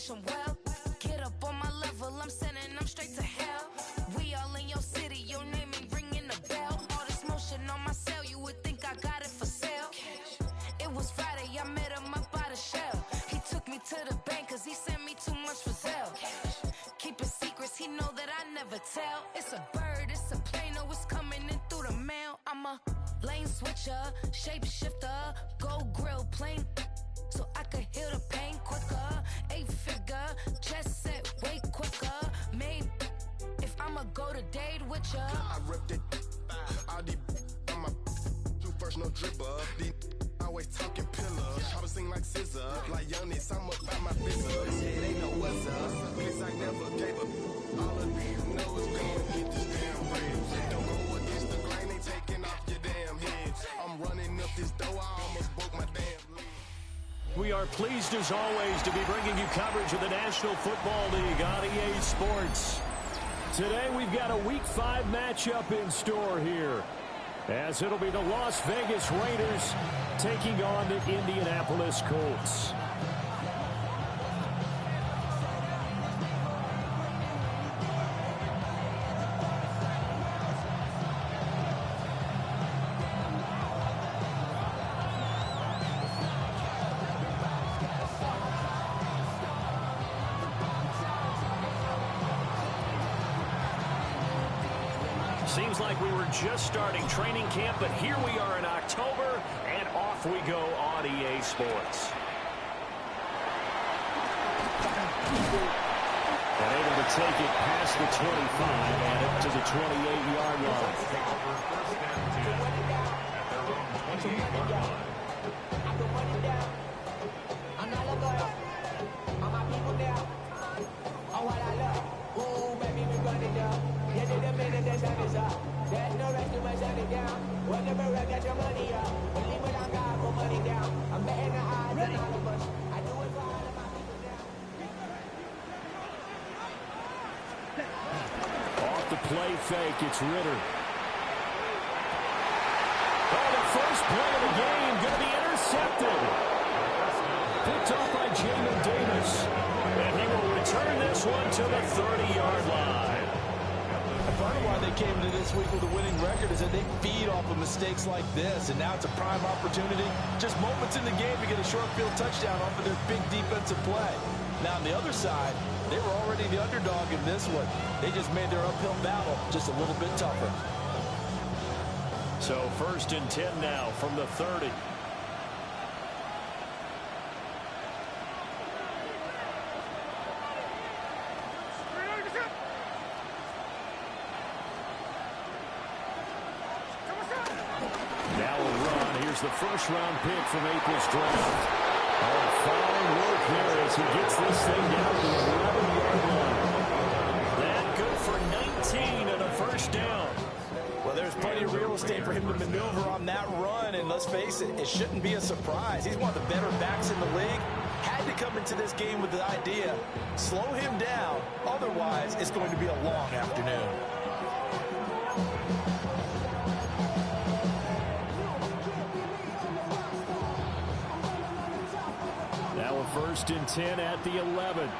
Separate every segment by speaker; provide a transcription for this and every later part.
Speaker 1: wish him well. Get up on my level, I'm sending them straight to hell. We all in your city, your name ain't ringing a bell. All this motion on my cell, you would think I got it for sale. It was Friday, I met him up by the shell. He took me to the bank cause he sent me too much for Zelle. Keeping secrets, he know that I never tell. It's a bird, it's a plane, oh it's coming in through the mail. I'm a lane switcher, shapeshifter, go grill plane, so I could heal the pain quicker. 8-figure, chest set way quicker. Maybe if I'ma go to date with ya.
Speaker 2: I ripped it, all these on my two first, no dribble. These always talking pillars, I was sing like scissor. Like youngest, I'm up by my business. Yeah, they know what's up, place I never gave up. All of these know is going get this damn bread. Don't go against the grain, they taking off your damn head. I'm running up this door, I almost broke my damn leg.
Speaker 3: We are pleased as always to be bringing you coverage of the National Football League on EA Sports. Today we've got a Week 5 matchup in store here, as it'll be the Las Vegas Raiders taking on the Indianapolis Colts. Seems like we were just starting training camp, but here we are in October, and off we go on EA Sports. And able to take it past the 25 and up to the 28-yard line.
Speaker 4: I'm not a girl. All my people there. Oh, what I love. Ooh, baby, we run it down. You did a minute, the sun is up. There's no rest to my shut it down. Whenever I get your money up, believe it, I got more money down. I'm betting the odds and all of us. I do it for all of my people down.
Speaker 3: Off the play fake, it's Ritter. Oh, the first play of the game going to be intercepted. Picked off by Jamin Davis. And he will return this one to the 30-yard line.
Speaker 5: Part of why they came into this week with a winning record is that they feed off of mistakes like this, and now it's a prime opportunity. Just moments in the game to get a short field touchdown off of their big defensive play. Now on the other side, they were already the underdog in this one. They just made their uphill battle just a little bit tougher.
Speaker 3: So 1st and 10 now from the 30. The first-round pick from April's draft. Oh, fine work there as he gets this thing down to the 11-yard line. That good for 19 and a first down.
Speaker 5: Well, there's plenty of real estate for him to maneuver on that run, and let's face it, it shouldn't be a surprise. He's one of the better backs in the league. Had to come into this game with the idea, slow him down, otherwise it's going to be a long afternoon.
Speaker 3: Now a 1st and 10 at the 11.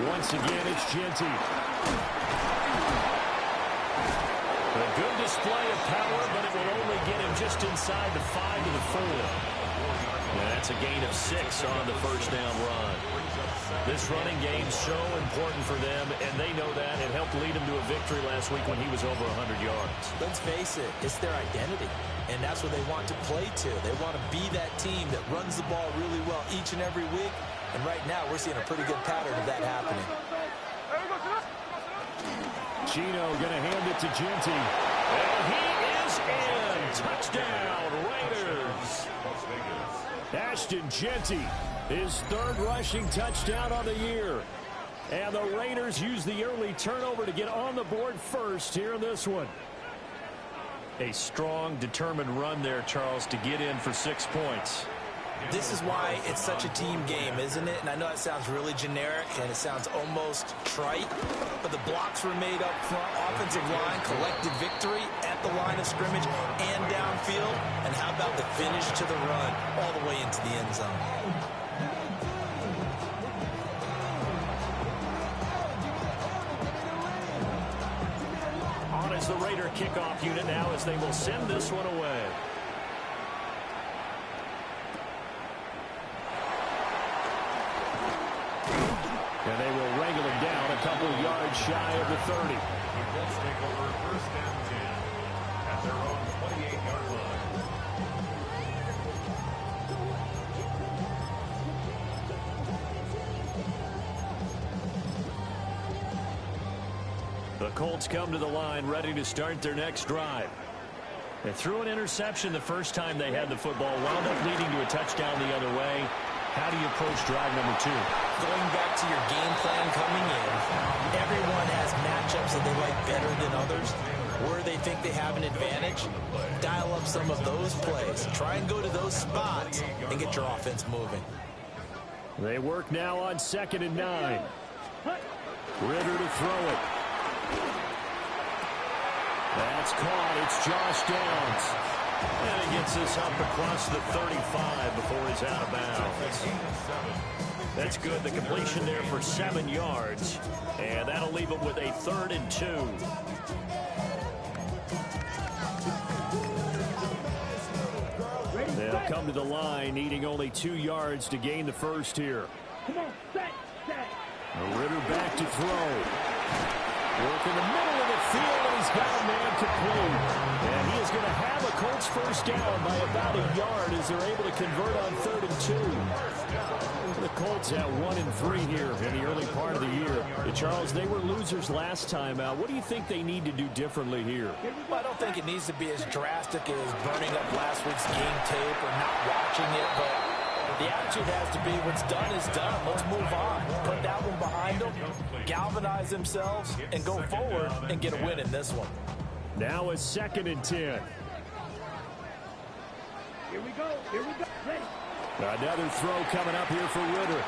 Speaker 3: Once again, it's Genty. A good display of power, but it will only get him just inside the 5 to the 4. And that's a gain of 6 on the first down run. This running game's so important for them, and they know that. It helped lead them to a victory last week when he was over 100 yards.
Speaker 6: Let's face it, it's their identity, and that's what they want to play to. They want to be that team that runs the ball really well each and every week, and right now we're seeing a pretty good pattern of that happening.
Speaker 3: Chino going to hand it to Genty, and he is in. Touchdown, Raiders. Ashton Genty, his 3rd rushing touchdown on the year. And the Raiders use the early turnover to get on the board first here in this one. A strong, determined run there, Charles, to get in for 6 points.
Speaker 6: This is why it's such a team game, isn't it? And I know it sounds really generic and it sounds almost trite, but the blocks were made up front, offensive line, collective victory, at the line of scrimmage and downfield. And how about the finish to the run all the way into the end zone?
Speaker 3: On is the Raider kickoff unit now as they will send this one away. And they will wrangle him down a couple yards shy of the 30.
Speaker 7: Let's take over first down 10 at their own 28-yard line.
Speaker 3: The Colts come to the line ready to start their next drive. They threw an interception the first time they had the football, wound up leading to a touchdown the other way. How do you approach drive number 2?
Speaker 6: Going back to your game plan coming in, everyone has matchups that they like better than others. Where they think they have an advantage, dial up some of those plays. Try and go to those spots and get your offense moving.
Speaker 3: They work now on 2nd and 9. Ritter to throw it. That's caught. It's Josh Downs. And he gets this up across the 35 before he's out of bounds. That's good. The completion there for 7 yards. And that'll leave it with a 3rd and 2. They'll come to the line, needing only 2 yards to gain the first here. Ritter back to throw. Work in the middle of the field, and he's got a man complete. And he is going to have a Colts first down by about a yard as they're able to convert on 3rd and 2. The Colts at 1-3 here in the early part of the year. Charles, they were losers last time out. What do you think they need to do differently here?
Speaker 6: Well, I don't think it needs to be as drastic as burning up last week's game tape or not watching it, but the attitude has to be what's done is done. Let's move on. Put that one behind them, galvanize themselves, and go forward and get a win in this one.
Speaker 3: Now a 2nd and 10.
Speaker 8: Here we go. Here we go. Ready.
Speaker 3: Another throw coming up here for Ritter.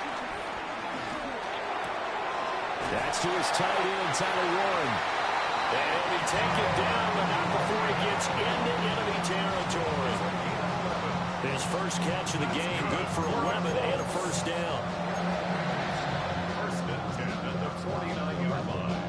Speaker 3: That's to his tight end, Tyler Warren. And he'll be taken down, but not before he gets into enemy territory. His first catch of the game, good for 11 and a first down.
Speaker 7: First and 10 at the 49-yard line.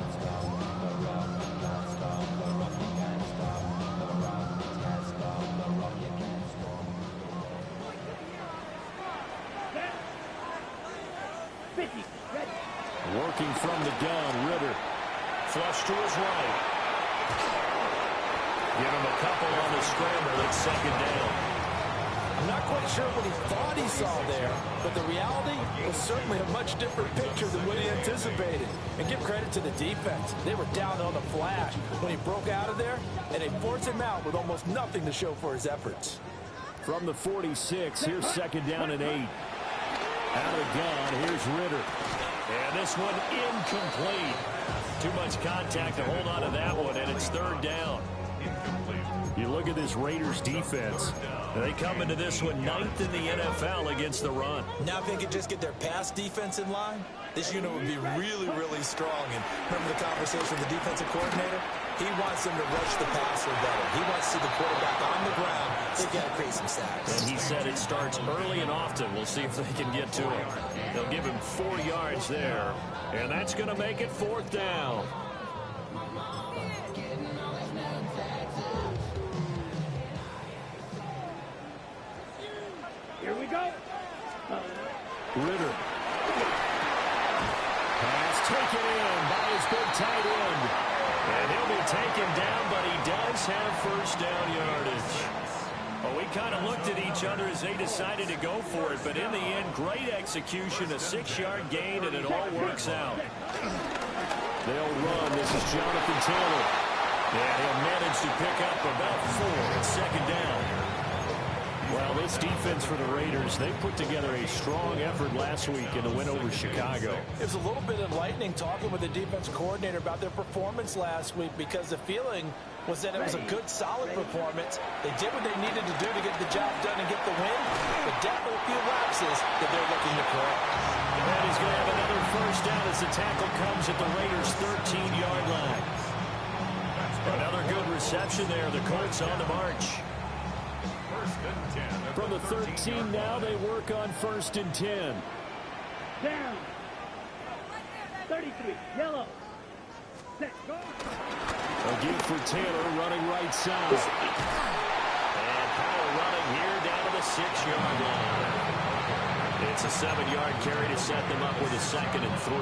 Speaker 3: Working from the gun, Ritter. Flush to his right. Give him a couple on the scramble. It's 2nd down.
Speaker 6: I'm not quite sure what he thought he saw there, but the reality was certainly a much different picture than what he anticipated. And give credit to the defense. They were down on the flash when he broke out of there, and they forced him out with almost nothing to show for his efforts.
Speaker 3: From the 46, here's 2nd down and 8. Out of the gun, here's Ritter. And this one incomplete. Too much contact to hold on to that one, and it's 3rd down. You look at this Raiders defense. They come into this one 9th in the NFL against the run.
Speaker 6: Now if they could just get their pass defense in line, this unit would be really, really strong. And remember the conversation with the defensive coordinator? He wants them to rush the passer better. He wants to see the quarterback on the ground. They've got to create some sacks.
Speaker 3: And he said it starts early and often. We'll see if they can get to him. They'll give him 4 yards there. And that's going to make it 4th down.
Speaker 8: Here we go.
Speaker 3: Ritter. Pass taken in by his big tight end. And he'll be taken down, but he does have first down yardage. Well, we kind of looked at each other as they decided to go for it, but in the end, great execution, a 6-yard gain, and it all works out. They'll run. This is Jonathan Taylor. And he'll manage to pick up about 4. It's 2nd down. Well, this defense for the Raiders, they put together a strong effort last week in the win over Chicago.
Speaker 6: It was a little bit enlightening talking with the defense coordinator about their performance last week because the feeling was that it was a good, solid performance. They did what they needed to do to get the job done and get the win, but definitely a few lapses that they're looking to correct.
Speaker 3: And he's going to have another first down as the tackle comes at the Raiders' 13-yard line. Another good reception there. The Colts on the march.
Speaker 7: First and 10.
Speaker 3: From the 13 now, they work on 1st and 10.
Speaker 8: Down. 33. Yellow. Set. Go.
Speaker 3: A give for Taylor running right side. And Powell running here down to the 6-yard line. It's a 7-yard carry to set them up with a 2nd and 3.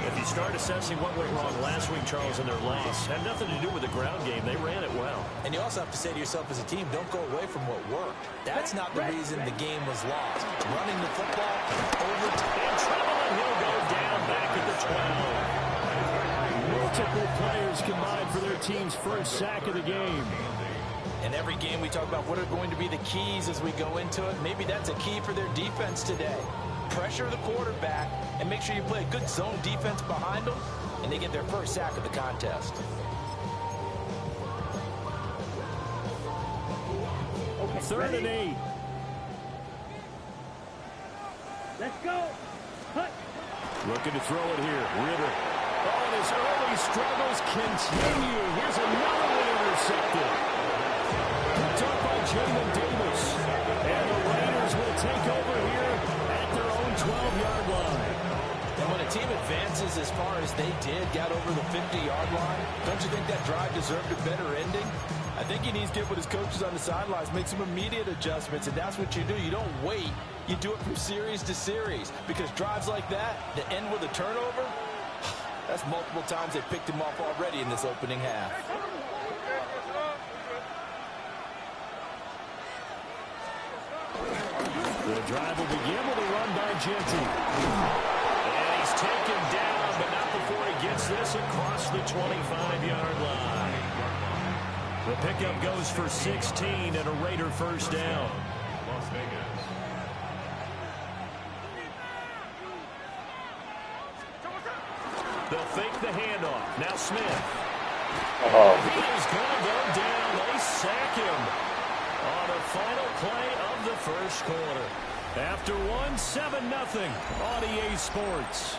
Speaker 3: If you start assessing what went wrong last week, Charles, in their loss, had nothing to do with the ground game. They ran it well.
Speaker 6: And you also have to say to yourself as a team, don't go away from what worked. That's not the reason the game was lost. Running the football,
Speaker 3: In trouble, and he'll go down back at the 12. Multiple players combined for their team's first sack of the game.
Speaker 6: In every game we talk about what are going to be the keys as we go into it. Maybe that's a key for their defense today. Pressure the quarterback and make sure you play a good zone defense behind them, and they get their first sack of the contest.
Speaker 8: Okay,
Speaker 3: 3rd and 8.
Speaker 8: Let's go. Hut.
Speaker 3: Looking to throw it here. Ritter. Oh, and his early struggles continue. Here's another one intercepted. Picked up by Jamin Davis. And the Raiders will take over here at their own 12-yard line.
Speaker 6: And when a team advances as far as they did, got over the 50-yard line, don't you think that drive deserved a better ending? I think he needs to get with his coaches on the sidelines, make some immediate adjustments, and that's what you do. You don't wait. You do it from series to series, because drives like that end with a turnover, that's multiple times they picked him off already in this opening half.
Speaker 3: The drive will begin with a run by Genty. And he's taken down, but not before he gets this across the 25-yard line. The pickup goes for 16 and a Raider first down.
Speaker 7: Las Vegas.
Speaker 3: They'll fake the handoff. Now Smith. He is going to go down. They sack him on the final play of the first quarter. After 7-0 on EA Sports.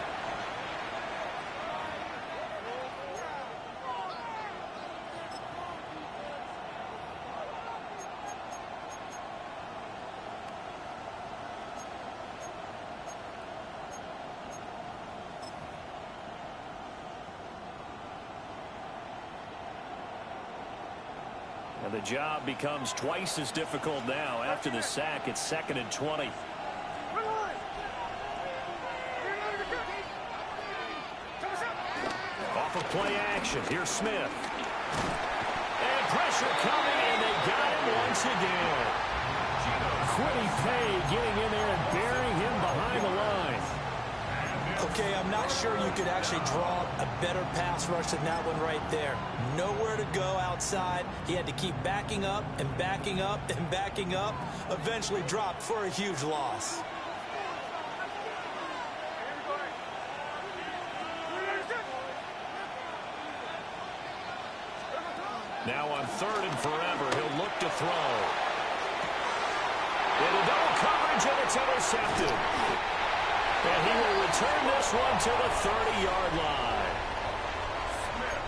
Speaker 3: And the job becomes twice as difficult now. After the sack, it's 2nd and 20. Off of play action. Here's Smith. And pressure coming, and they got him once again. Quiddy Pay getting in there and burying him behind the line.
Speaker 6: Okay, I'm not sure you could actually draw a better pass rush than that one right there. Nowhere to go outside. He had to keep backing up and backing up and backing up. Eventually dropped for a huge loss.
Speaker 3: Now on 3rd and forever, he'll look to throw. Into double coverage, and it's intercepted. And he will return this one to the 30-yard line.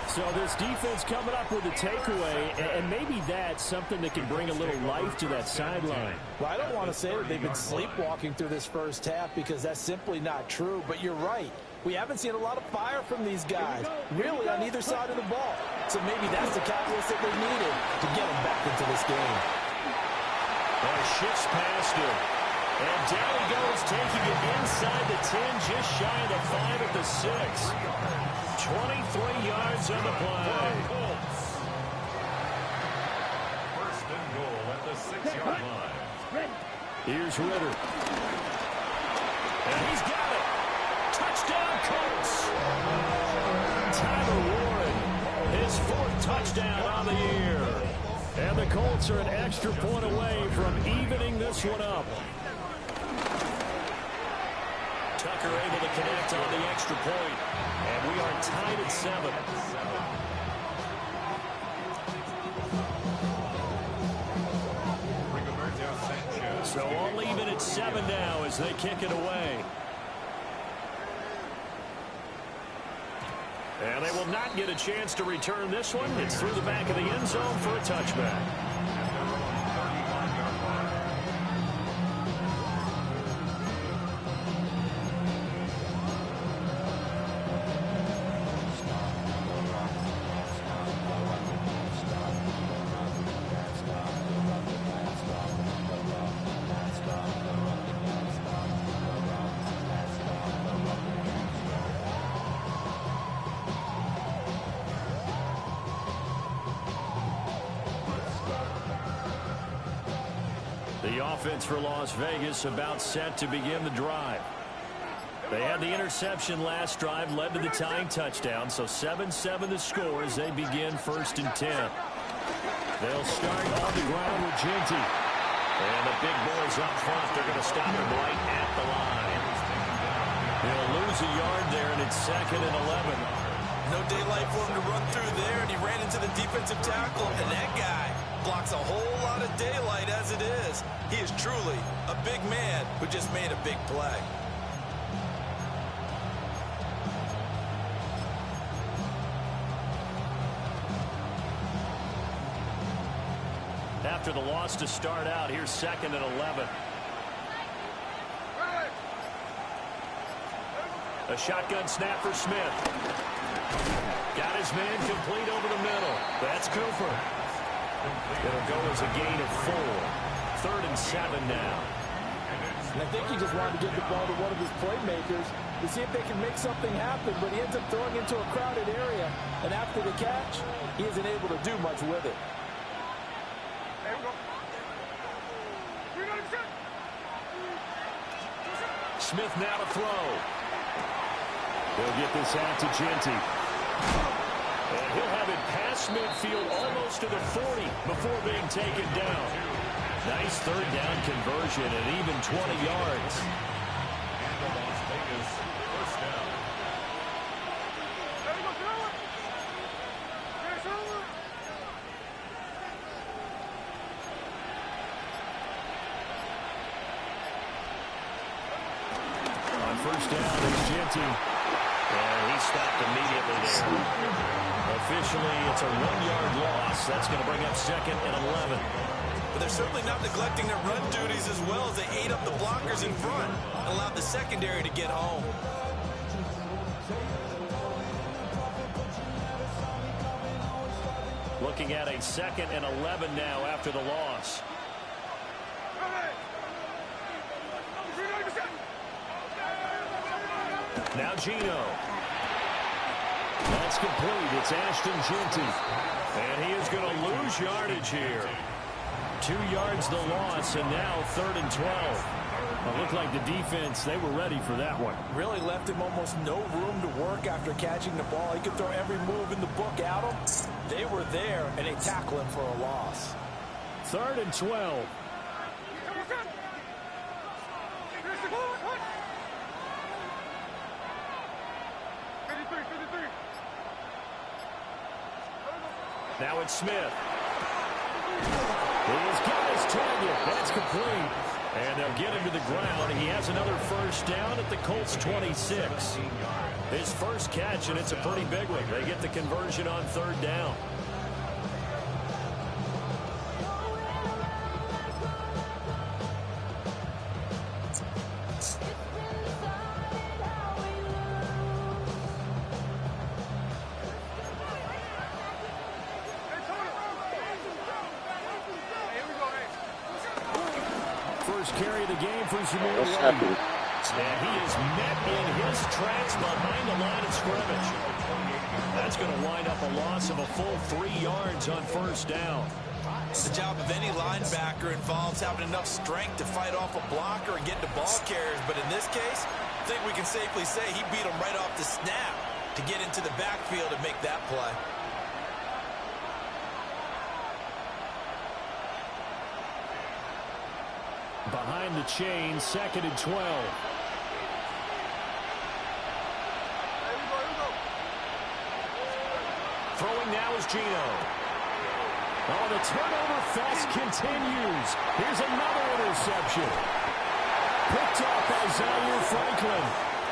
Speaker 3: So this defense coming up with a takeaway, and maybe that's something that can bring a little life to that sideline.
Speaker 6: Well, I don't want to say that they've been sleepwalking through this first half because that's simply not true, but you're right. We haven't seen a lot of fire from these guys, really, on either side of the ball. So maybe that's the catalyst that they needed to get them back into this game.
Speaker 3: And shifts past him. And down he goes, taking it inside the 10, just shy of the 5 at the 6. 23 yards on the play.
Speaker 7: First and goal at the 6-yard line.
Speaker 3: Here's Ritter. And he's got it. Touchdown, Colts. Tyler Warren, his 4th touchdown on the year. And the Colts are an extra point away from evening this one up. Tucker able to connect on the extra point. And we are tied at 7. So all even at 7 now as they kick it away. And they will not get a chance to return this one. It's through the back of the end zone for a touchback. The offense for Las Vegas about set to begin the drive. They had the interception last drive, led to the tying touchdown, so 7-7 the score as they begin 1st and 10. They'll start on the ground with Genty. And the big boys up front, they're going to stop him right at the line. He'll lose a yard there, and it's 2nd and 11.
Speaker 5: No daylight for him to run through there, and he ran into the defensive tackle, and that guy blocks a whole lot of daylight as it is. He is truly a big man who just made a big play.
Speaker 3: After the loss to start out, here's 2nd and 11. A shotgun snap for Smith. Got his man complete over the middle. That's Cooper. It'll go as a gain of 4. 3rd and 7 now.
Speaker 6: And I think he just wanted to get the ball to one of his playmakers to see if they can make something happen, but he ends up throwing into a crowded area. And after the catch, he isn't able to do much with it.
Speaker 3: Smith now to throw. They'll get this out to Genty. And he'll have it past midfield almost to the 40 before being taken down. Nice 3rd down conversion and even 20 yards.
Speaker 7: Las Vegas, 1st down.
Speaker 3: On 1st down, it's Genty. And he stopped immediately there. Officially, it's a 1-yard loss. That's going to bring up 2nd and 11.
Speaker 5: But they're certainly not neglecting their run duties as well as they ate up the blockers in front and allowed the secondary to get home.
Speaker 3: Looking at a 2nd and 11 now after the loss. Now Gino. That's complete. It's Ashton Genty. And he is going to lose yardage here. 2 yards the loss, and now 3rd and 12. It looked like the defense, they were ready for that one.
Speaker 6: Really left him almost no room to work after catching the ball. He could throw every move in the book at him. They were there, and they tackle him for a loss.
Speaker 3: 3rd and 12. Now it's Smith. He's got his target. That's complete. And they'll get him to the ground. He has another 1st down at the Colts 26. His first catch, and it's a pretty big one. They get the conversion on 3rd down. First carry of the game for Zamir White. And he is met in his tracks behind the line of scrimmage. That's going to wind up a loss of a full 3 yards on 1st down.
Speaker 5: The job of any linebacker involves having enough strength to fight off a blocker and get to ball carriers. But in this case, I think we can safely say he beat him right off the snap to get into the backfield and make that play.
Speaker 3: Behind the chain, 2nd and 12. Throwing now is Gino. Oh, the turnover fest continues. Here's another interception. Picked off by Zaire Franklin.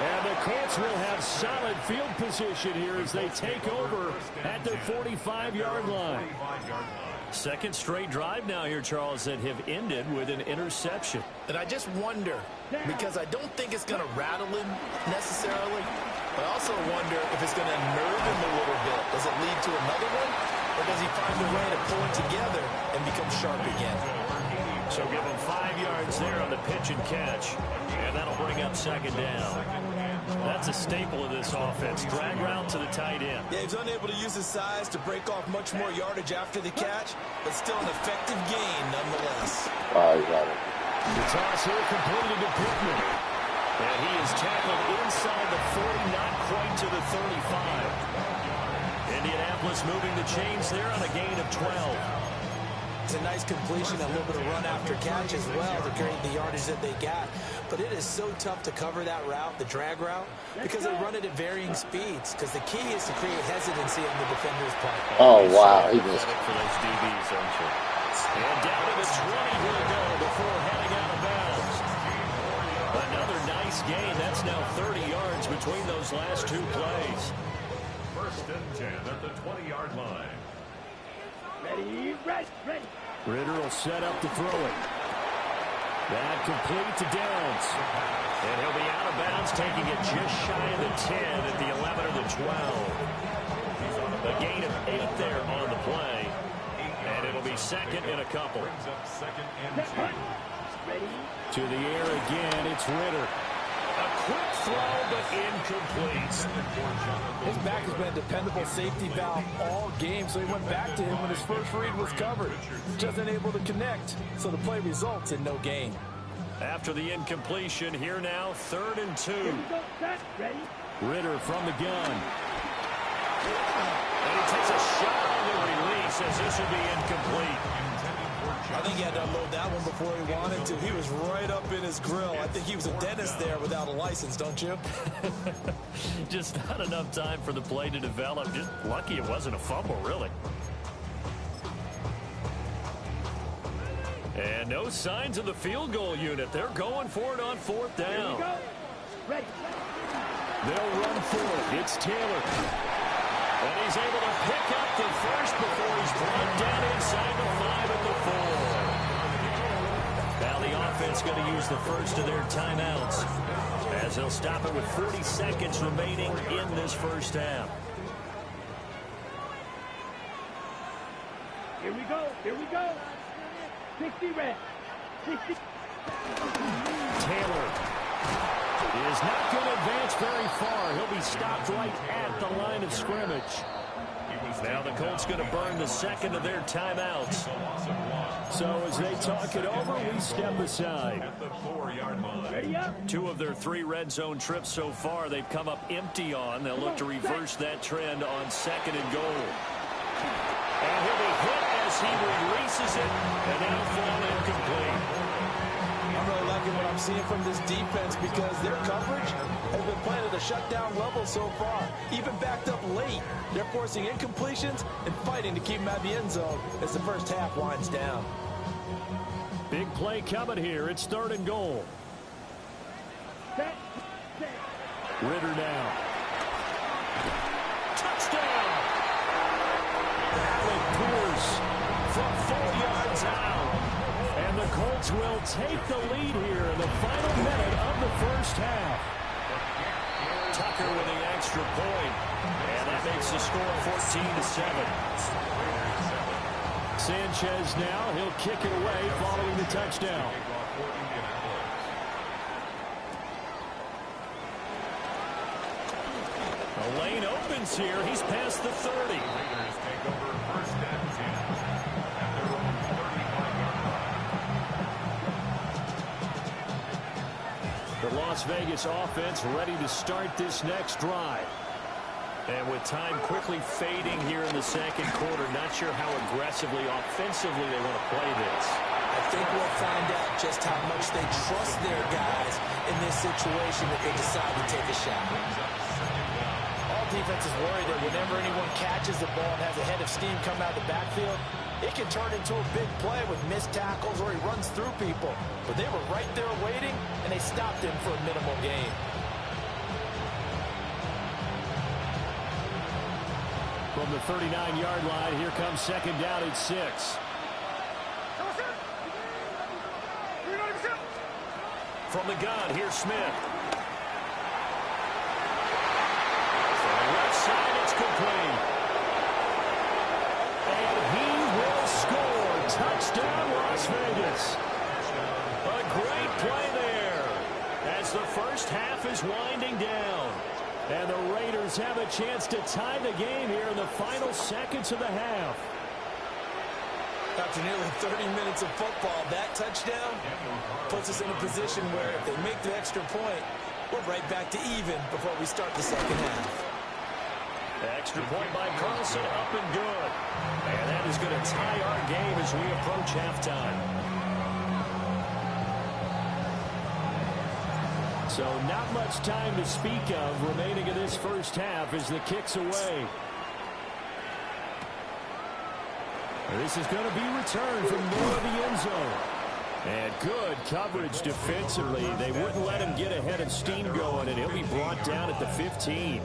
Speaker 3: And the Colts will have solid field position here as they take over at their 45-yard line. Second straight drive now here, Charles, that have ended with an interception.
Speaker 6: And I just wonder, because I don't think it's going to rattle him necessarily, but I also wonder if it's going to nerve him a little bit. Does it lead to another one, or does he find a way to pull it together and become sharp again?
Speaker 3: So give him 5 yards there on the pitch and catch, and that'll bring up second down. That's a staple of this offense. Drag route to the tight end.
Speaker 5: Yeah, he's unable to use his size to break off much more yardage after the catch, but still an effective gain nonetheless.
Speaker 9: Oh, you got it.
Speaker 3: The toss here completed to Pittman. And he is tackled inside the 40, not quite to the 35. Indianapolis moving the chains there on a gain of 12.
Speaker 6: It's a nice completion, a little bit of run after catch as well to create the yardage that they got. But it is so tough to cover that route, the drag route, because they run it at varying speeds. Because the key is to create hesitancy on the defender's part.
Speaker 9: Oh, wow. He missed.
Speaker 3: For those DBs, aren't you? And down to the 20 will go before heading out of bounds. Another nice gain. That's now 30 yards between those last two plays.
Speaker 7: First and 10 at the 20-yard line.
Speaker 8: Ready, ready, ready.
Speaker 3: Ritter will set up to throw it. That complete to Downs. And he'll be out of bounds, taking it just shy of the 10 at the 11 or the 12. A gain of 8 there on the play. And it'll be second and a couple.
Speaker 7: Brings up second and 2.
Speaker 8: Ready.
Speaker 3: To the air again, it's Ritter. A quick throw, but incomplete.
Speaker 6: His back has been a dependable safety valve all game, so he went back to him when his first read was covered. Just unable to connect, so the play results in no gain.
Speaker 3: After the incompletion, here now, 3rd and 2.
Speaker 8: Here we go, set, ready.
Speaker 3: Ritter from the gun. And he takes a shot on the release as this will be incomplete.
Speaker 5: I think he had to unload that one before he wanted to. He was right up in his grill. I think he was a dentist there without a license, don't you?
Speaker 3: Just not enough time for the play to develop. Just lucky it wasn't a fumble, really. And no signs of the field goal unit. They're going for it on 4th
Speaker 8: Here we
Speaker 3: down.
Speaker 8: go. Ready.
Speaker 3: They'll run for it. It's Taylor. And he's able to pick up the first before he's brought down inside the 5 at the 4. Now the offense going to use the first of their timeouts as they'll stop it with 40 seconds remaining in this first half.
Speaker 8: Here we go. Here we go. 60 red. 60.
Speaker 3: Taylor is not going to advance very far. He'll be stopped right at the line of scrimmage. Now the Colts going to burn the second of their timeouts. So as they talk it over, we step aside.
Speaker 7: At the 4-yard line.
Speaker 8: Ready up.
Speaker 3: 2 of their 3 red zone trips so far, they've come up empty on. They'll look to reverse that trend on 2nd and goal. And he'll be hit as he releases it, and now fall incomplete.
Speaker 5: I'm really liking what I'm seeing from this defense because their coverage has been playing at a shutdown level so far. Even backed up late, they're forcing incompletions and fighting to keep them out of the end zone as the first half winds down.
Speaker 3: Big play coming here. It's 3rd and goal.
Speaker 8: Set. Set.
Speaker 3: Ritter now. Touchdown! Alec Pierce from 4 yards out. And the Colts will take the lead here in the final minute of the first half. Tucker with the extra point. And that makes the score 14-7. Sanchez now, he'll kick it away following the touchdown. The lane opens here. He's past the 30.
Speaker 7: Raiders take over first and 10 at their own 35-yard line.
Speaker 3: The Las Vegas offense ready to start this next drive. And with time quickly fading here in the second quarter, not sure how aggressively, offensively they want to play this.
Speaker 6: I think we'll find out just how much they trust their guys in this situation if they decide to take a shot.
Speaker 5: All defenses worry that whenever anyone catches the ball and has a head of steam come out of the backfield, it can turn into a big play with missed tackles or he runs through people. But they were right there waiting, and they stopped him for a minimal gain.
Speaker 3: from the 39-yard line. Here comes second down at 6. From the gun, here's Smith. From the left side, it's complete. And he will score. Touchdown, Las Vegas. A great play there as the first half is winding down. And the Raiders have a chance to tie the game here in the final seconds of the half.
Speaker 6: After nearly 30 minutes of football, that touchdown puts us in a position where if they make the extra point, we're right back to even before we start the second half.
Speaker 3: Extra point by Carlson, up and good. And that is going to tie our game as we approach halftime. So not much time to speak of remaining in this first half as the kick's away. This is going to be returned from near the end zone. And good coverage defensively. They wouldn't let him get ahead of steam going, and he'll be brought down at the 15.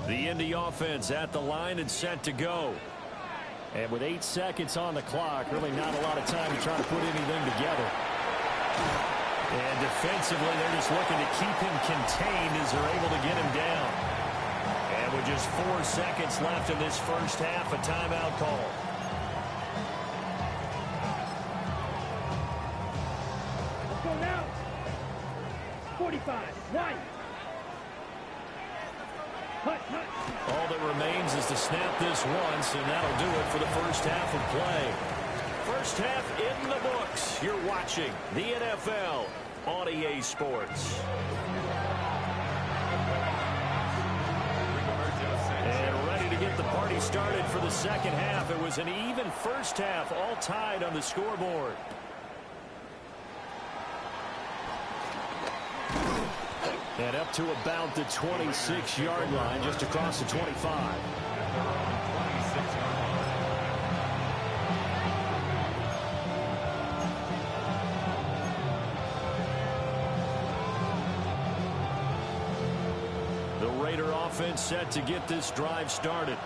Speaker 3: The Indy offense at the line and set to go. And with 8 seconds on the clock, really not a lot of time to try to put anything together. And defensively, they're just looking to keep him contained as they're able to get him down. And with just 4 seconds left in this first half, a timeout call.
Speaker 8: Let's go now. 45. Right.
Speaker 3: All that remains is to snap this once, and that'll do it for the first half of play. First half in the books. You're watching the NFL on EA Sports. And ready to get the party started for the second half. It was an even first half, all tied on the scoreboard. And up to about the 26-yard line, just across the 25. The Raider offense set to get this drive started.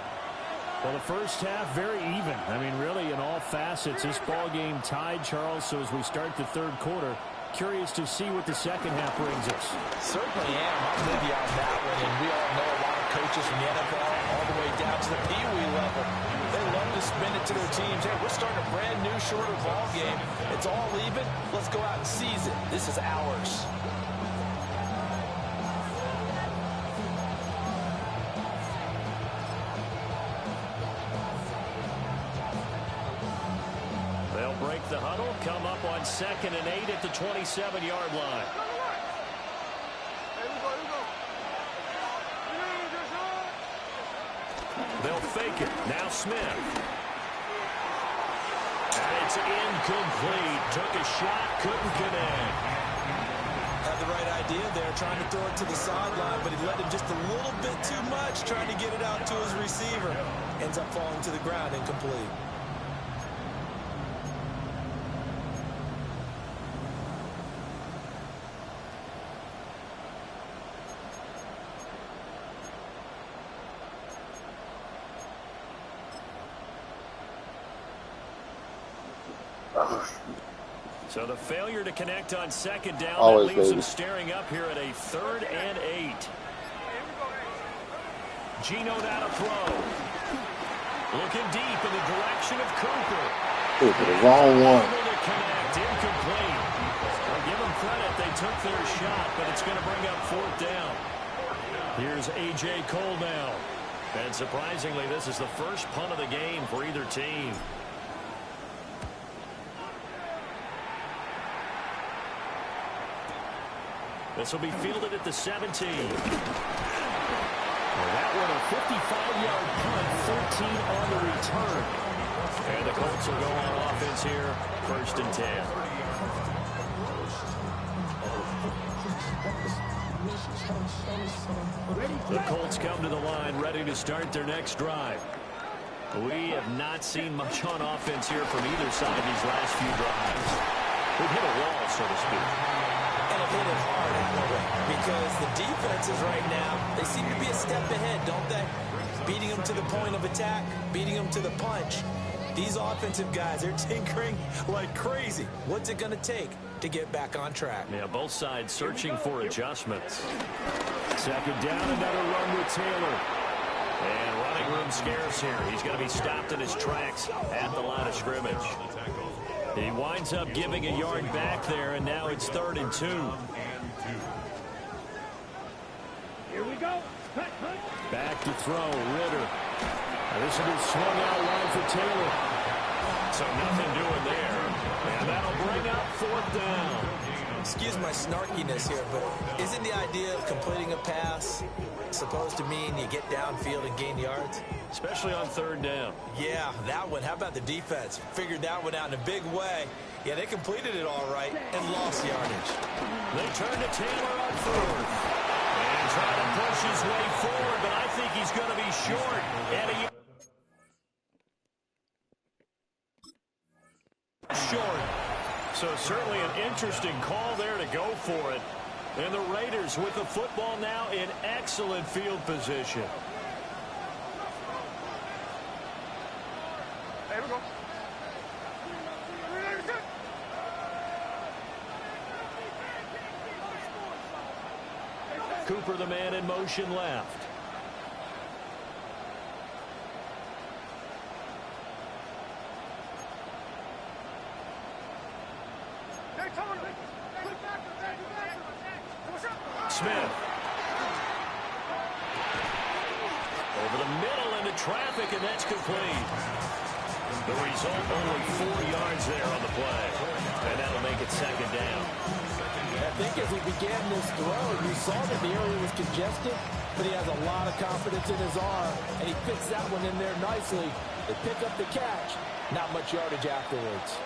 Speaker 3: Well, the first half, very even. I mean, really, in all facets, this ball game tied, Charles. So as we start the third quarter, curious to see what the second half brings us.
Speaker 6: Certainly am. I'm with you on that one. And we all know a lot of coaches from the NFL all the way down to the Pee-wee level. They love to spin it to their teams. Hey, we're starting a brand new, shorter ball game. It's all even. Let's go out and seize it. This is ours.
Speaker 3: They'll break the huddle, come up on 2nd and 8 at the 27-yard line. They'll fake it. Now Smith. And it's incomplete. Took a shot, couldn't connect.
Speaker 6: Had the right idea there, trying to throw it to the sideline, but he let him just a little bit too much, trying to get it out to his receiver. Ends up falling to the ground, incomplete.
Speaker 3: So the failure to connect on 2nd down,
Speaker 9: Always,
Speaker 3: that leaves
Speaker 9: baby.
Speaker 3: them staring up here at a 3rd and 8. Gino now to throw. Looking deep in the direction of Cooper.
Speaker 9: Cooper, the wrong one.
Speaker 3: Able to connect, incomplete. I'll give them credit, they took their shot, but it's going to bring up 4th down. Here's A.J. Cole now. And surprisingly, this is the first punt of the game for either team. This will be fielded at the 17. Well, that one a 55-yard punt, 13 on the return. And the Colts will go on offense here, 1st and 10. The Colts come to the line, ready to start their next drive. We have not seen much on offense here from either side these last few drives. It hit a wall, so to speak.
Speaker 6: And it hit it hard, hasn't it? Because the defenses right now, they seem to be a step ahead, don't they? Beating them to the point of attack, beating them to the punch. These offensive guys, they're tinkering like crazy. What's it going to take to get back on track?
Speaker 3: Yeah, both sides searching for adjustments. Second down, another run with Taylor. And running room scarce here. He's going to be stopped in his tracks at the line of scrimmage. He winds up giving a yard back there, and now it's 3rd and 2.
Speaker 8: Here we go.
Speaker 3: Back to throw, Ritter. Now this will be swung out line for Taylor. So nothing doing there. And that'll bring up 4th down.
Speaker 6: Excuse my snarkiness here, but isn't the idea of completing a pass supposed to mean you get downfield and gain yards?
Speaker 3: Especially on 3rd down.
Speaker 6: Yeah, that one. How about the defense? Figured that one out in a big way. Yeah, they completed it all right and lost yardage.
Speaker 3: They turn to Taylor on 4th. And trying to push his way forward, but I think he's going to be short. And short. So certainly an interesting call there to go for it. And the Raiders with the football now in excellent field position.
Speaker 2: Here we go.
Speaker 3: Cooper, the man in motion left. Smith. Over the middle into traffic, and that's complete. The result, only 4 yards there on the play. And that'll make it 2nd down.
Speaker 6: I think as he began this throw, you saw that the area was congested, but he has a lot of confidence in his arm, and he fits that one in there nicely. They pick up the catch. Not much yardage afterwards.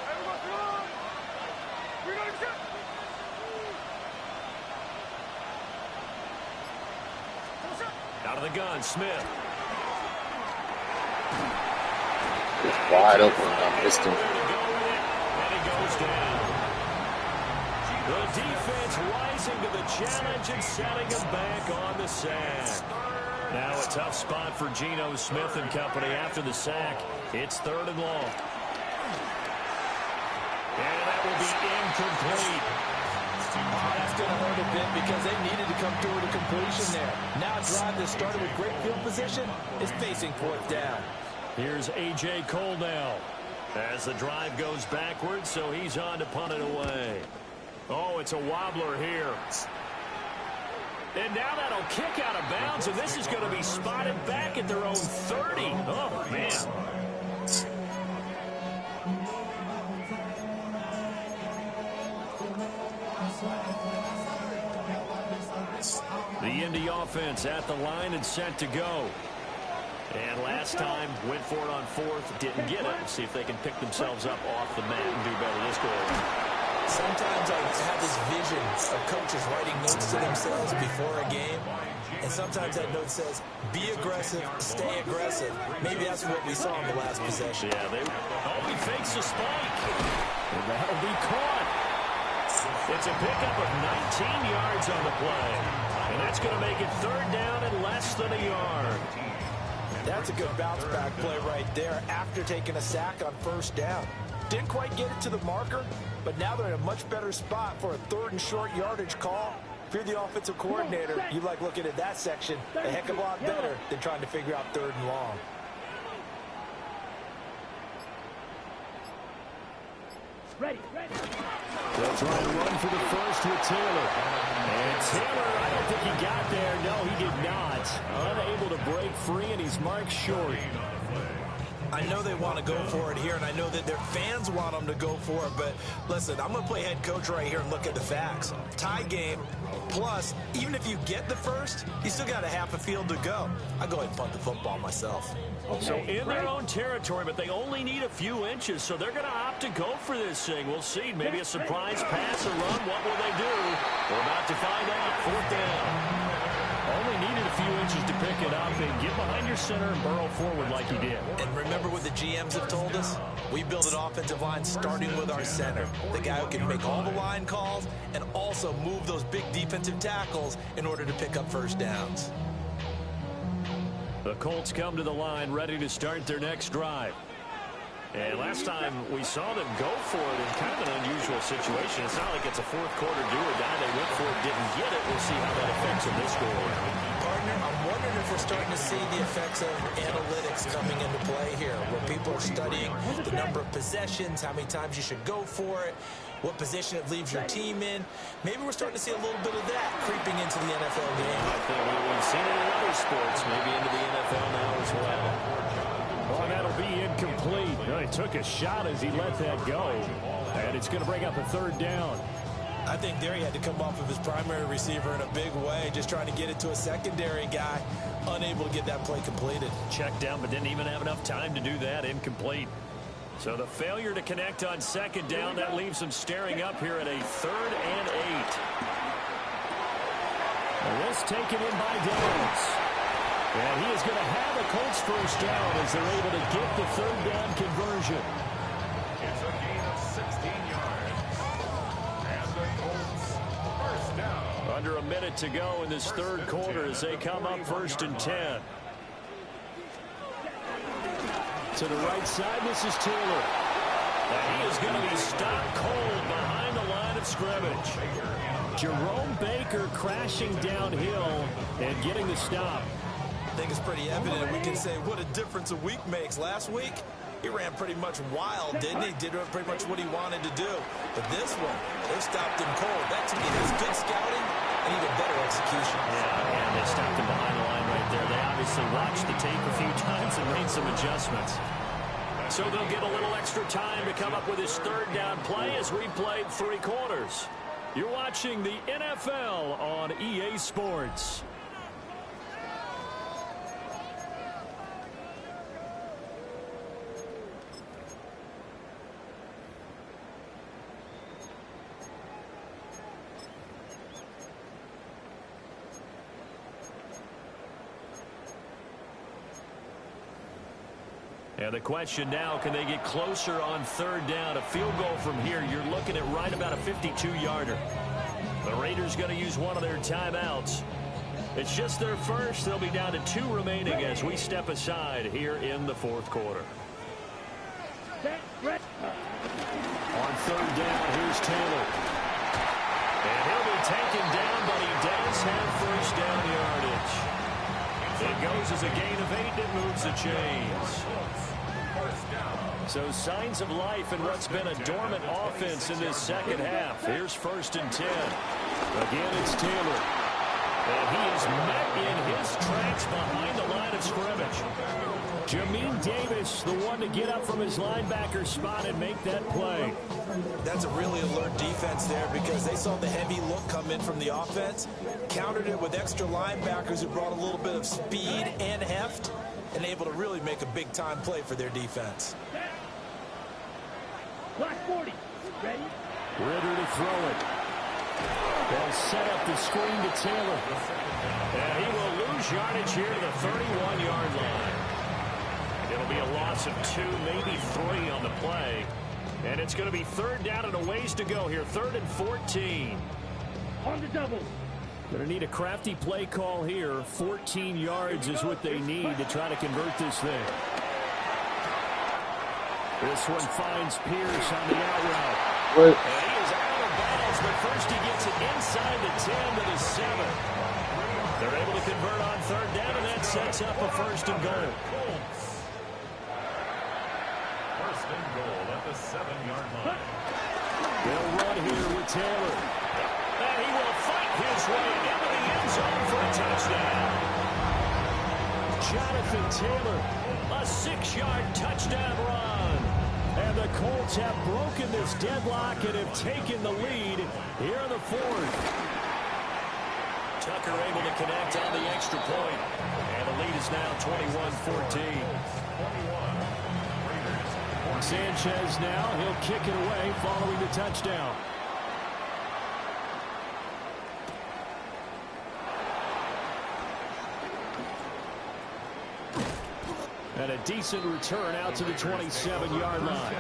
Speaker 3: Out of the gun, Smith.
Speaker 9: It's wide open. I missed him.
Speaker 3: And he goes down. The defense rising to the challenge and setting him back on the sack. Now a tough spot for Geno Smith and company after the sack. It's 3rd and long. And that will be incomplete.
Speaker 6: Oh, that's going to hurt a bit because they needed to come through with a completion there. Now a drive that started with great field position is facing 4th down.
Speaker 3: Here's A.J. Cole now as the drive goes backwards, so he's on to punt it away. Oh, it's a wobbler here. And now that'll kick out of bounds, and this is going to be spotted back at their own 30. Oh, man. The Indy offense at the line and set to go. And last time, went for it on 4th, didn't get it. See if they can pick themselves up off the mat and do better this go.
Speaker 6: Sometimes I have this vision of coaches writing notes to themselves before a game. And sometimes that note says, be aggressive, stay aggressive. Maybe that's what we saw in the last possession.
Speaker 3: Yeah, he fakes a spike. And that'll be caught. It's a pickup of 19 yards on the play. And that's going to make it 3rd down and less than a yard.
Speaker 6: That's a good bounce back play right there after taking a sack on 1st down. Didn't quite get it to the marker, but now they're in a much better spot for a 3rd and short yardage call. If you're the offensive coordinator, you like looking at that section a heck of a lot better than trying to figure out 3rd and long.
Speaker 8: Ready.
Speaker 3: They'll try to run for the first with Taylor. And Taylor, I don't think he got there. No, he did not. Unable to break free, and he's marked short.
Speaker 6: I know they want to go for it here, and I know that their fans want them to go for it, but listen, I'm going to play head coach right here and look at the facts. Tie game, plus, even if you get the first, you still got a half a field to go. I go ahead and punt the football myself.
Speaker 3: So in their own territory, but they only need a few inches, so they're going to opt to go for this thing. We'll see. Maybe a surprise pass or run. What will they do? We're about to find out. 4th down. Only needed a few inches to pick it up and get behind your center and burrow forward like he did.
Speaker 6: And remember what the GMs have told us?
Speaker 5: We build an offensive line starting with our center, the guy who can make all the line calls and also move those big defensive tackles in order to pick up first downs.
Speaker 3: The Colts come to the line ready to start their next drive. And last time we saw them go for it in kind of an unusual situation. It's not like it's a fourth quarter do or die. They went for it, didn't get it. We'll see how that affects them this go around.
Speaker 5: Partner, I'm wondering if we're starting to see the effects of analytics coming into play here, where people are studying the number of possessions, how many times you should go for it, what position it leaves your team in. Maybe we're starting to see a little bit of that creeping into the NFL game.
Speaker 3: I think we've seen it in other sports, maybe into the NFL now as well. Well, that'll be incomplete. He took a shot as he let that go. And it's going to bring up a third down.
Speaker 5: I think there he had to come off of his primary receiver in a big way, just trying to get it to a secondary guy, unable to get that play completed.
Speaker 3: Checked down, but didn't even have enough time to do that. Incomplete. So the failure to connect on second down, that leaves them staring up here at a 3rd and 8. This taken in by Downs. And he is going to have a Colts first down as they're able to get the 3rd down conversion.
Speaker 7: It's a gain of 16 yards. And the Colts first down.
Speaker 3: Under a minute to go in this 3rd quarter as they come up 1st and 10. To the right side, this is Taylor. And he is going to be stopped cold behind the line of scrimmage. Jerome Baker crashing downhill and getting the stop.
Speaker 5: I think it's pretty evident. We can say what a difference a week makes. Last week, he ran pretty much wild, didn't he? Did pretty much what he wanted to do. But this one, they stopped him cold. That to me is good scouting and even better execution.
Speaker 3: Yeah, and they stopped him behind the line right there. They obviously watched the tape a few times and made some adjustments. So they'll get a little extra time to come up with his 3rd down play as we played 3 quarters. You're watching the NFL on EA Sports. And the question now, can they get closer on 3rd down? A field goal from here, you're looking at right about a 52-yarder. The Raiders going to use one of their timeouts. It's just their first. They'll be down to 2 remaining as we step aside here in the 4th quarter. On 3rd down, here's Taylor. And he'll be taken down, but he does have first down yardage. It goes as a gain of 8. It moves the chains. So signs of life in what's been a dormant offense in this second half. Here's 1st and 10. Again, it's Taylor. And he is met in his tracks behind the line of scrimmage. Jamin Davis, the one to get up from his linebacker spot and make that play.
Speaker 5: That's a really alert defense there because they saw the heavy look come in from the offense, countered it with extra linebackers who brought a little bit of speed and heft, and able to really make a big-time play for their defense.
Speaker 8: Black 40. Ready?
Speaker 3: Ritter to throw it. They'll set up the screen to Taylor. And he will lose yardage here to the 31-yard line. It'll be a loss of 2, maybe 3 on the play. And it's going to be 3rd down and a ways to go here. 3rd and 14.
Speaker 8: On the double.
Speaker 3: Going to need a crafty play call here. 14 yards is what they need to try to convert this thing. This one finds Pierce on the out route. And he is out of bounds, but first he gets it inside the 10 to the 7. They're able to convert on 3rd down, and that sets up a 1st and goal.
Speaker 7: 1st and goal at the 7-yard line.
Speaker 3: They'll run here with Taylor. And he will fight his way into the end zone for a touchdown. Jonathan Taylor, a 6-yard touchdown run. And the Colts have broken this deadlock and have taken the lead here in the 4th. Tucker able to connect on the extra point. And the lead is now 21-14. Sanchez now, he'll kick it away following the touchdown. And a decent return out to the 27-yard line.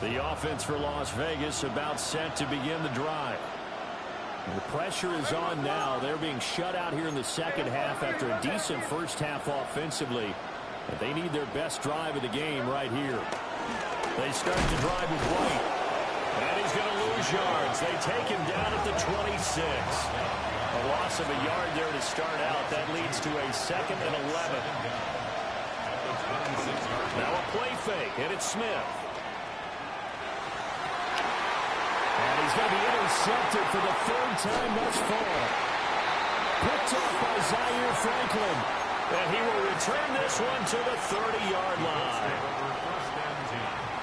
Speaker 3: The offense for Las Vegas about set to begin the drive. The pressure is on now. They're being shut out here in the second half after a decent first half offensively. But they need their best drive of the game right here. They start to drive with White. And he's going to lose yards. They take him down at the 26. A loss of a yard there to start out. That leads to a 2nd and 11. Now a play fake, and it's Smith. And he's going to be intercepted for the 3rd time thus far. Picked up by Zaire Franklin. And he will return this one to the 30-yard line.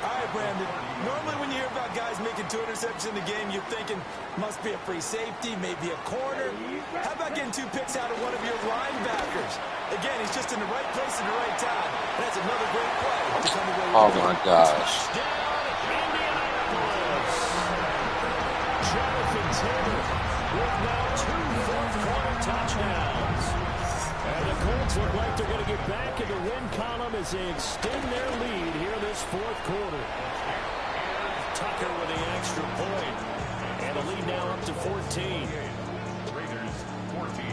Speaker 5: All right, Brandon. Normally when you hear about guys making 2 interceptions in the game, you're thinking must be a free safety, maybe a corner. How about getting 2 picks out of one of your linebackers? Again, he's just in the right place at the right time. That's another great play.
Speaker 9: Oh, my gosh.
Speaker 3: Jonathan Taylor with now 2 fourth-quarter touchdowns. And the Colts look like they're going to get back in the win column as they extend their lead here this 4th quarter. Tucker with the extra point. And the lead now up to 14.
Speaker 7: Raiders 14.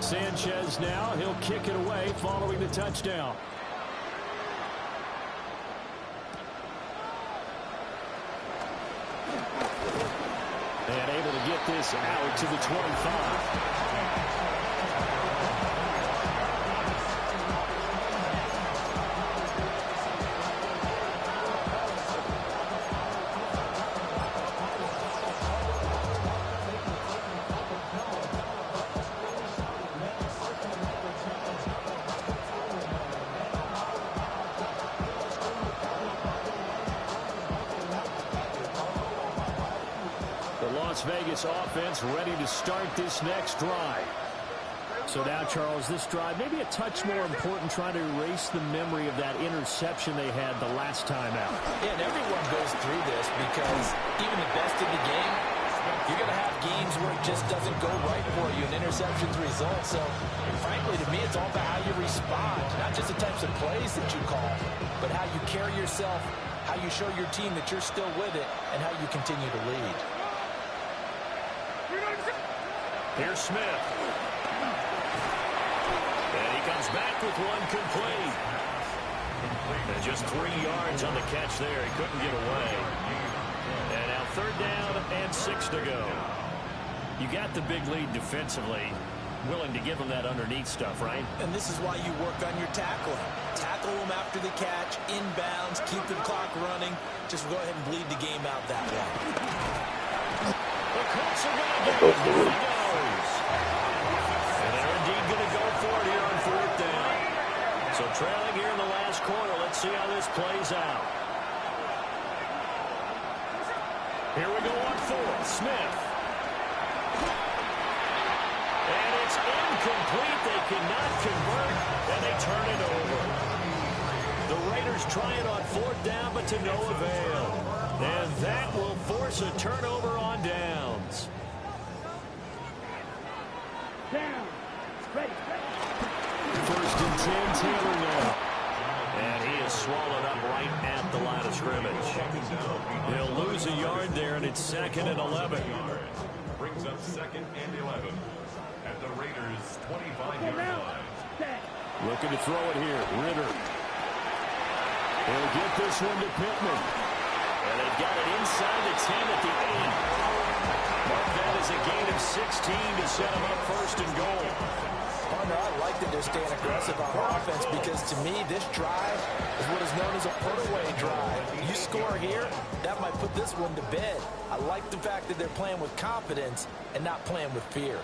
Speaker 3: Sanchez now, he'll kick it away following the touchdown. And able to get this out to the 25. Vegas offense ready to start this next drive. So now, Charles, this drive maybe a touch more important, trying to erase the memory of that interception they had the last time out.
Speaker 6: Yeah, and everyone goes through this because even the best in the game, you're going to have games where it just doesn't go right for you, and interceptions result. So, frankly, to me, it's all about how you respond, not just the types of plays that you call, but how you carry yourself, how you show your team that you're still with it, and how you continue to lead.
Speaker 3: Here's Smith. And he comes back with one complete. And just 3 yards on the catch there. He couldn't get away. And now 3rd down and 6 to go. You got the big lead defensively. Willing to give them that underneath stuff, right?
Speaker 6: And this is why you work on your tackling. Tackle them after the catch, inbounds, keep the clock running. Just go ahead and bleed the game out that way.
Speaker 3: The Colts are going to get it. Here he goes. And they're indeed going to go for it here on 4th down. So trailing here in the last quarter. Let's see how this plays out. Here we go on 4th. Smith. And it's incomplete. They cannot convert, and they turn it over. The Raiders try it on 4th down, but to no avail. And that will force a turnover on downs.
Speaker 8: Down. Ready.
Speaker 3: 1st and 10, Taylor now. And he is swallowed up right at the line of scrimmage. He'll lose a yard there, and it's 2nd and 11.
Speaker 7: Brings up 2nd and 11 at the Raiders' 25-yard line.
Speaker 3: Looking to throw it here. Ritter. He'll get this one to Pittman. And they've got it inside the 10 at the 8. Mark that as a gain of 16 to set them up 1st and goal.
Speaker 6: Partner, I like that they're staying aggressive on offense because, to me, this drive is what is known one is a put-away drive. You score here, that might put this one to bed. I like the fact that they're playing with confidence and not playing with fear.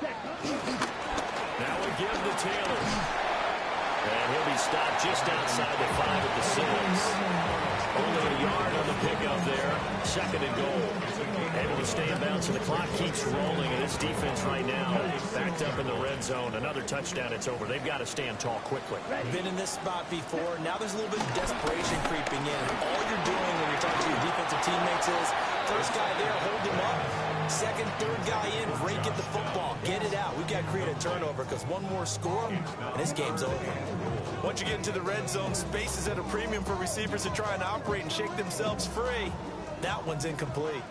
Speaker 3: Now we give to Taylor. And he'll be stopped just outside the 5 at the 6. Only a yard on the pickup there. 2nd and goal. Able to stay in bounds, and the clock keeps rolling. And this defense right now backed up in the red zone. Another touchdown, it's over. They've got to stand tall quickly.
Speaker 6: Been in this spot before. Now there's a little bit of desperation creeping in. All you're doing when you're talking to your defensive teammates is, first guy there, hold him up. Second, third guy in, break at the football. Get it out. We've got to create a turnover because one more score, and this game's over.
Speaker 5: Once you get into the red zone, space is at a premium for receivers to try and operate and shake themselves free.
Speaker 6: That one's incomplete.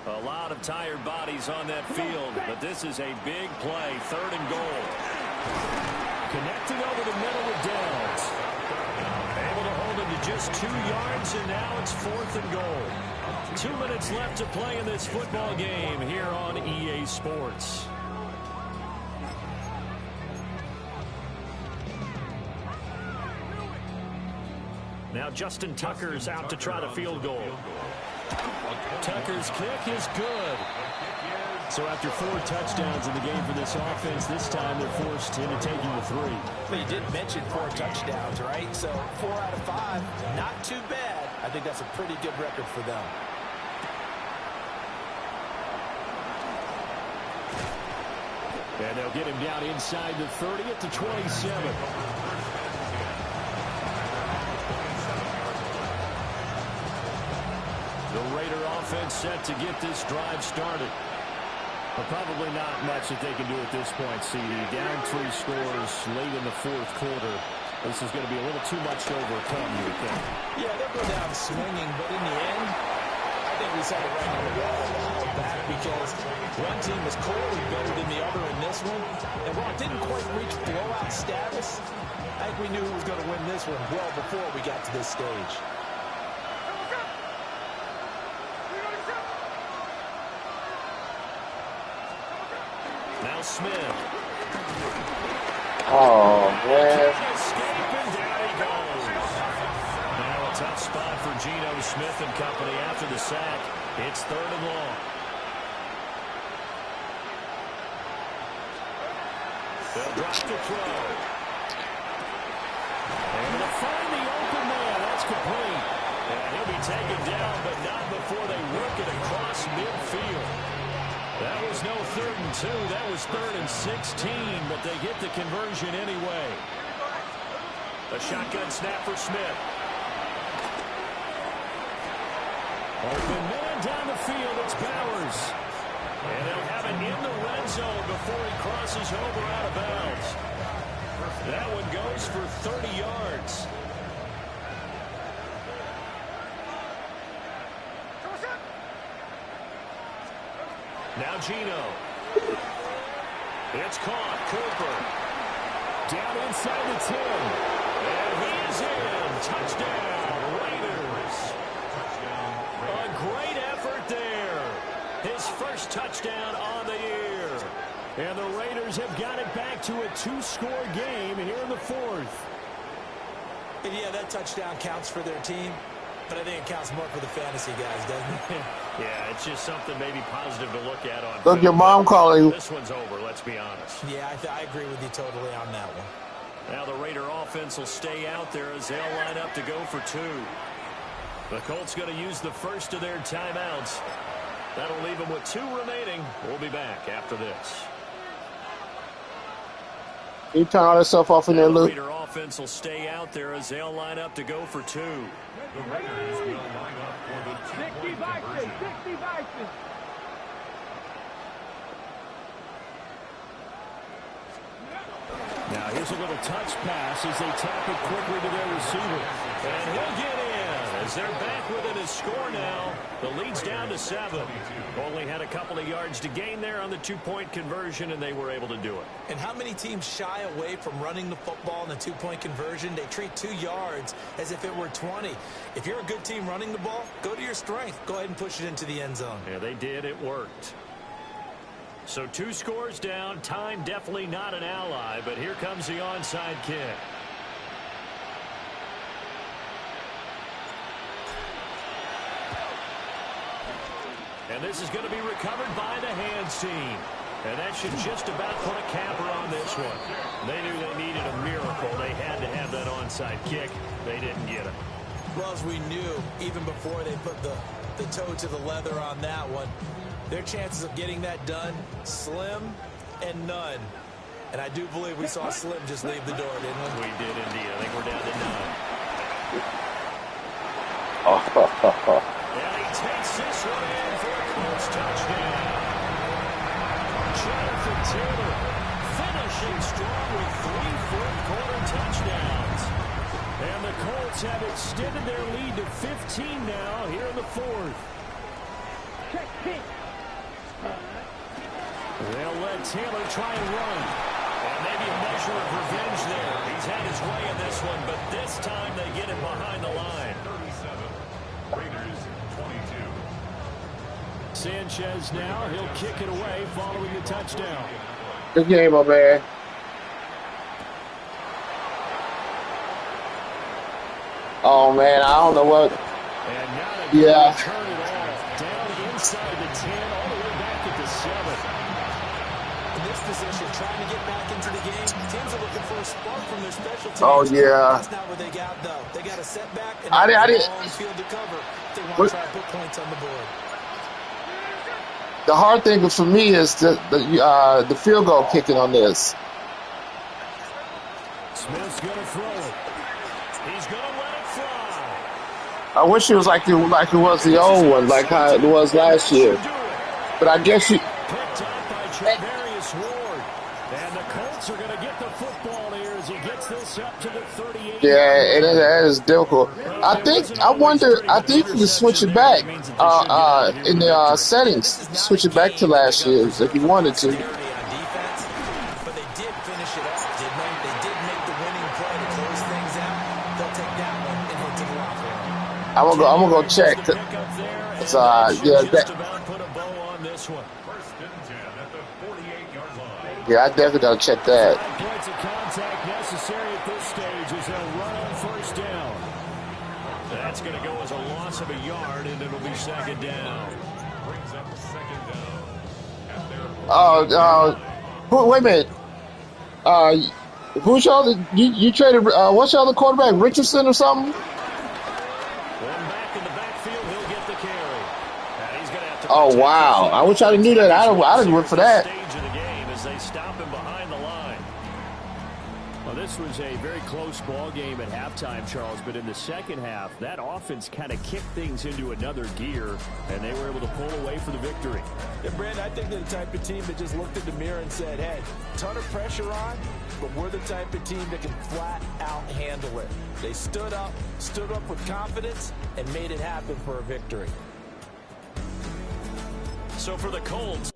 Speaker 3: A lot of tired bodies on that field, but this is a big play. 3rd and goal. Connected over the middle with Downs. Able to hold him to just 2 yards, and now it's 4th and goal. 2 minutes left to play in this football game here on EA Sports. Now Justin Tucker's out to try the field goal. Tucker's kick is good. So after 4 touchdowns in the game for this offense, this time they're forced into taking the 3.
Speaker 6: Well, you did mention 4 touchdowns, right? So 4 out of 5, not too bad. I think that's a pretty good record for them.
Speaker 3: And they'll get him down inside the 30 at the 27. The Raider offense set to get this drive started. But probably not much that they can do at this point, CD. Down 3 scores late in the 4th quarter. This is going to be a little too much to overcome, you would think.
Speaker 6: Yeah, they'll go down swinging, but in the end, I think we saw the right on the ball a while back because one team was clearly better than the other in this one. And while it didn't quite reach blowout status, I think we knew who was going to win this one well before we got to this stage.
Speaker 3: Now Smith.
Speaker 9: Oh, man.
Speaker 3: Escape, and down he goes. Now a tough spot for Geno Smith and company after the sack. It's 3rd and long. They'll drop the throw. Able to find the open man. That's complete. And he'll be taken down, but not before they work it across midfield. That was no 3rd and 2. That was 3rd and 16, but they get the conversion anyway. A shotgun snap for Smith. Open man down the field. It's Bowers. And they'll have it in the red zone before he crosses over out of bounds. That one goes for 30 yards. Now Geno. It's caught. Cooper. Down inside the 10. And he is in. Touchdown, Raiders. A great effort there. His first touchdown on the year. And the Raiders have got it back to a 2-score game here in the 4th.
Speaker 6: And yeah, that touchdown counts for their team. But I think it counts more for the fantasy guys, doesn't it?
Speaker 3: Yeah, it's just something maybe positive to look at on
Speaker 9: Look, your mom calling.
Speaker 3: This one's over, let's be honest.
Speaker 6: Yeah, I agree with you totally on that one.
Speaker 3: Now the Raider offense will stay out there as they'll line up to go for 2. The Colts going to use the first of their timeouts. That'll leave them with 2 remaining. We'll be back after this.
Speaker 9: Can you turn all that stuff off in there,
Speaker 3: The
Speaker 9: Luke?
Speaker 3: Raider offense will stay out there as they'll line up to go for 2.
Speaker 7: The Raiders will line up for the 2-point conversion.
Speaker 8: 60 Vikings.
Speaker 3: Now here's a little touch pass as they tap it quickly to their receiver. And he'll get in as they're back within a score now. The lead's down to 7. Only had a couple of yards to gain there on the 2-point conversion, and they were able to do it.
Speaker 6: And how many teams shy away from running the football in a 2-point conversion? They treat 2 yards as if it were 20. If you're a good team running the ball, go to your strength. Go ahead and push it into the end zone.
Speaker 3: Yeah, they did. It worked. So 2 scores down. Time definitely not an ally, but here comes the onside kick. And this is going to be recovered by the hands team. And that should just about put a capper on this one. They knew they needed a miracle. They had to have that onside kick. They didn't get it.
Speaker 6: Well, as we knew, even before they put the toe to the leather on that one, their chances of getting that done, slim and none. And I do believe we saw Slim just leave the door, didn't we?
Speaker 3: We did indeed. I think we're down to none. And he takes this one in for a close touchdown. Jonathan Taylor finishing strong with 3 fourth-quarter touchdowns. And the Colts have extended their lead to 15 now here in the fourth. They'll let Taylor try and run. And maybe a measure of revenge there. He's had his way in this one, but this time they get him behind the line.
Speaker 7: 37, Raiders 22.
Speaker 3: Sanchez now, he'll kick it away following the touchdown.
Speaker 9: Good game, my man. Oh, man, I don't know what.
Speaker 3: And now
Speaker 9: Yeah.
Speaker 3: turn it off. Down inside the 10, all the way back at the 7.
Speaker 6: In this position, trying to get back into the game, teams are looking for a spark from their special teams.
Speaker 9: Oh, yeah.
Speaker 6: That's not what they got, though. They got a setback and
Speaker 9: I
Speaker 6: a
Speaker 9: didn't-
Speaker 6: long field to cover if they want
Speaker 9: What-
Speaker 6: to try to put points on the board.
Speaker 9: The hard thing for me is the field goal kicking on this.
Speaker 3: Smith's going to throw it. He's going to let it fly.
Speaker 9: I wish it was like it was the old one, like how it was last year. But I guess you.
Speaker 3: Picked up by Javarius Ward. And the Colts are going to get the football here as he gets this up to the 38.
Speaker 9: Yeah, that is difficult. I think you can switch it back in the settings. Switch it back to last year's if you wanted to.
Speaker 6: On defense, but they did finish it off, didn't they? They did make the winning play to close things out. They'll take that one and head to the locker room.
Speaker 9: I'm gonna go check. It's yeah,
Speaker 3: Just about put a bow on this one.
Speaker 7: First and 10 at the 48-yard line.
Speaker 9: yeah, I definitely gotta check that.
Speaker 3: 5 points of contact necessary at this stage as they'll run on first down. That's going to go as a loss of a yard, and it'll be second down.
Speaker 7: Brings up second down at their
Speaker 9: Wait a minute. Who's y'all? You traded? What's y'all the quarterback? Richardson or something?
Speaker 3: One back in the backfield, he'll get the carry. And he's going to have to
Speaker 9: Oh wow! I wish I knew that. I didn't work for that.
Speaker 3: Stage of the game as they stop him behind the line. Well, this was a very close ball game at halftime, Charles, but in the second half, that offense kind of kicked things into another gear, and they were able to pull away for the victory.
Speaker 6: Yeah, Brandon, I think they're the type of team that just looked at the mirror and said, hey, ton of pressure on, but we're the type of team that can flat out handle it. They stood up with confidence, and made it happen for a victory.
Speaker 3: So for the Colts,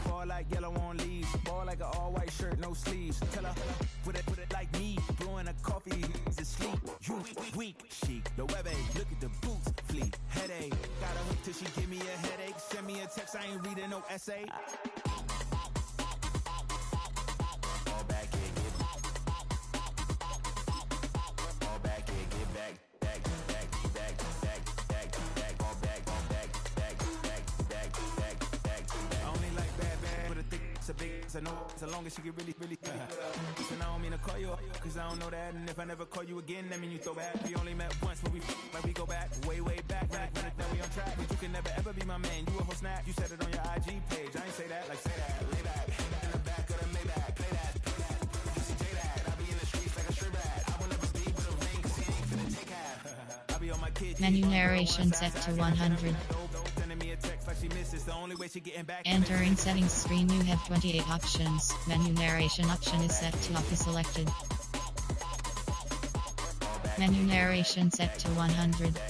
Speaker 4: Ball like yellow on leaves. Ball like an all-white shirt, no sleeves. Tell her, put it like me. Blowing a coffee, to sleep. You weak, chic. The web look at the boots, fleet. Headache. Got a hook till she give me a headache. Send me a text, I ain't reading no essay. Ball back here, get back. Ball back here, get back. I know so long as she get really Listen, I don't mean to call you up, cause I don't know that. And if I never call you again, that mean you throw back. We only met once, but we go back, way back. When we on track, but you can never ever be my man. You a whole snap, you said it on your IG page. I ain't say that, like say that, lay back. In the back of the Maybach, play that. You see J that, I be in the streets like a strip rat. I will never speak with a ring, cause he ain't finna take half. I be on my kids.
Speaker 10: Menu narration set to 100. Entering settings screen, you have 28 options. Menu narration option is set to off is selected. Menu narration set to 100.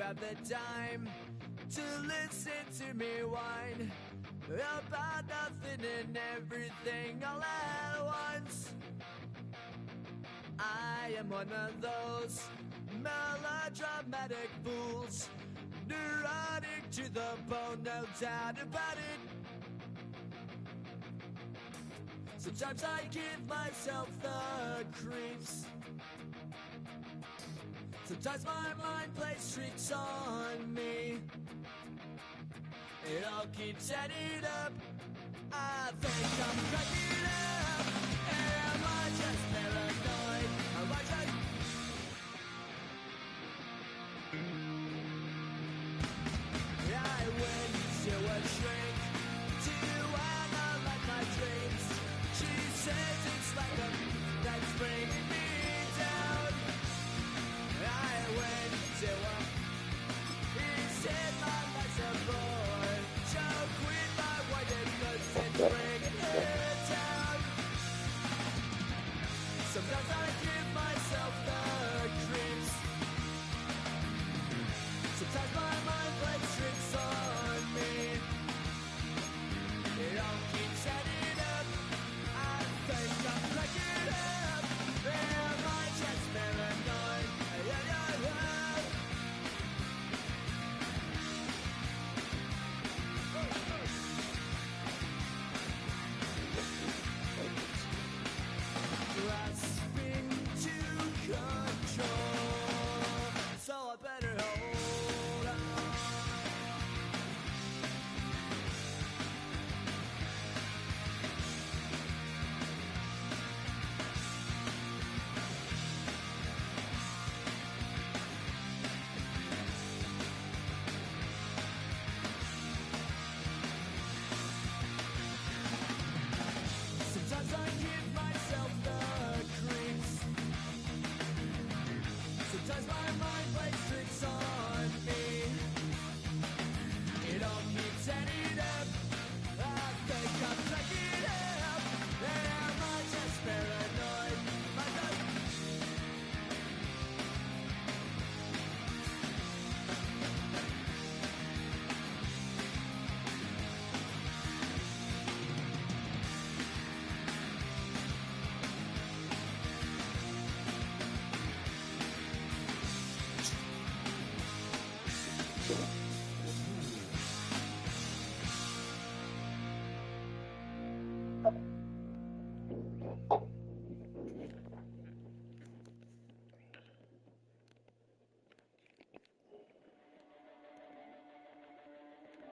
Speaker 11: have the time to listen to me whine about nothing and everything all at once. I am one of those melodramatic fools, neurotic to the bone, no doubt about it. Sometimes I give myself the creeps. Sometimes my mind plays tricks on me. It all keeps adding up. I think I'm cracking up. Am I just paranoid? Am I just... I went to a shrink to analyze my dreams. She says it's like a that's bringing me down. I went to a